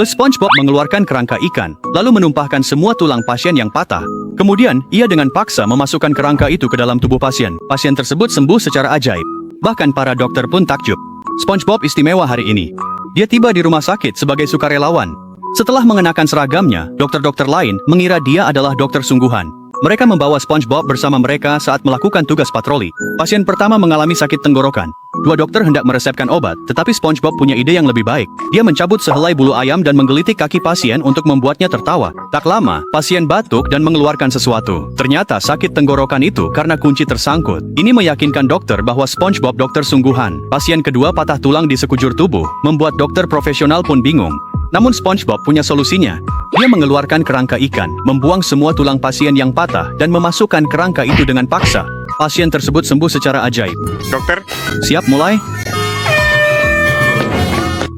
The SpongeBob mengeluarkan kerangka ikan, lalu menumpahkan semua tulang pasien yang patah. Kemudian, ia dengan paksa memasukkan kerangka itu ke dalam tubuh pasien. Pasien tersebut sembuh secara ajaib. Bahkan para dokter pun takjub. SpongeBob istimewa hari ini. Dia tiba di rumah sakit sebagai sukarelawan. Setelah mengenakan seragamnya, dokter-dokter lain mengira dia adalah dokter sungguhan. Mereka membawa SpongeBob bersama mereka saat melakukan tugas patroli. Pasien pertama mengalami sakit tenggorokan. Dua dokter hendak meresepkan obat, tetapi SpongeBob punya ide yang lebih baik. Dia mencabut sehelai bulu ayam dan menggelitik kaki pasien untuk membuatnya tertawa. Tak lama, pasien batuk dan mengeluarkan sesuatu. Ternyata sakit tenggorokan itu karena kunci tersangkut. Ini meyakinkan dokter bahwa SpongeBob dokter sungguhan. Pasien kedua patah tulang di sekujur tubuh, membuat dokter profesional pun bingung. Namun SpongeBob punya solusinya. Dia mengeluarkan kerangka ikan, membuang semua tulang pasien yang patah, dan memasukkan kerangka itu dengan paksa. Pasien tersebut sembuh secara ajaib. Dokter, Siap mulai?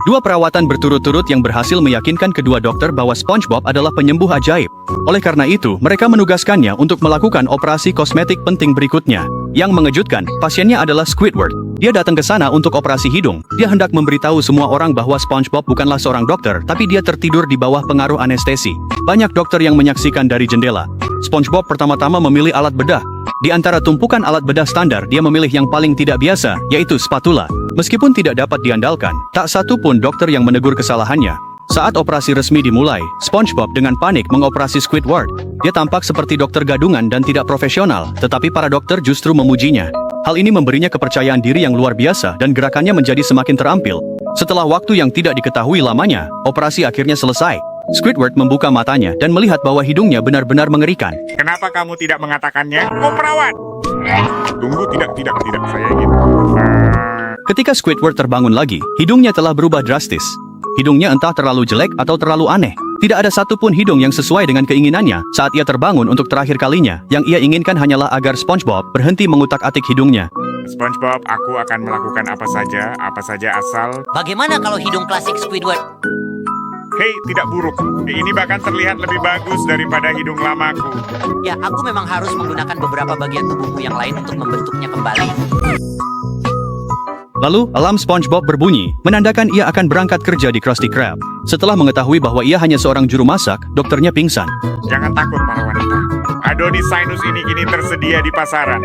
Dua perawatan berturut-turut yang berhasil meyakinkan kedua dokter bahwa SpongeBob adalah penyembuh ajaib. Oleh karena itu, mereka menugaskannya untuk melakukan operasi kosmetik penting berikutnya. Yang mengejutkan, pasiennya adalah Squidward. Dia datang ke sana untuk operasi hidung. Dia hendak memberitahu semua orang bahwa SpongeBob bukanlah seorang dokter, tapi dia tertidur di bawah pengaruh anestesi. Banyak dokter yang menyaksikan dari jendela. SpongeBob pertama-tama memilih alat bedah. Di antara tumpukan alat bedah standar, dia memilih yang paling tidak biasa, yaitu spatula. Meskipun tidak dapat diandalkan, tak satu pun dokter yang menegur kesalahannya. Saat operasi resmi dimulai, SpongeBob dengan panik mengoperasi Squidward. Dia tampak seperti dokter gadungan dan tidak profesional, tetapi para dokter justru memujinya. Hal ini memberinya kepercayaan diri yang luar biasa dan gerakannya menjadi semakin terampil. Setelah waktu yang tidak diketahui lamanya, operasi akhirnya selesai. Squidward membuka matanya dan melihat bahwa hidungnya benar-benar mengerikan. kenapa kamu tidak mengatakannya? Oh, perawat! Tunggu, tidak, saya ingin... Ketika Squidward terbangun lagi, hidungnya telah berubah drastis. Hidungnya entah terlalu jelek atau terlalu aneh. Tidak ada satupun hidung yang sesuai dengan keinginannya saat ia terbangun untuk terakhir kalinya. Yang ia inginkan hanyalah agar SpongeBob berhenti mengutak-atik hidungnya. SpongeBob, aku akan melakukan apa saja asal... Bagaimana kalau hidung klasik Squidward? Hei, tidak buruk. Ini bahkan terlihat lebih bagus daripada hidung lamaku. Ya, aku memang harus menggunakan beberapa bagian tubuhku yang lain untuk membentuknya kembali. Lalu, alarm SpongeBob berbunyi, menandakan ia akan berangkat kerja di Krusty Krab. Setelah mengetahui bahwa ia hanya seorang juru masak, dokternya pingsan. Jangan takut para wanita. Adonis Sinus ini kini tersedia di pasaran.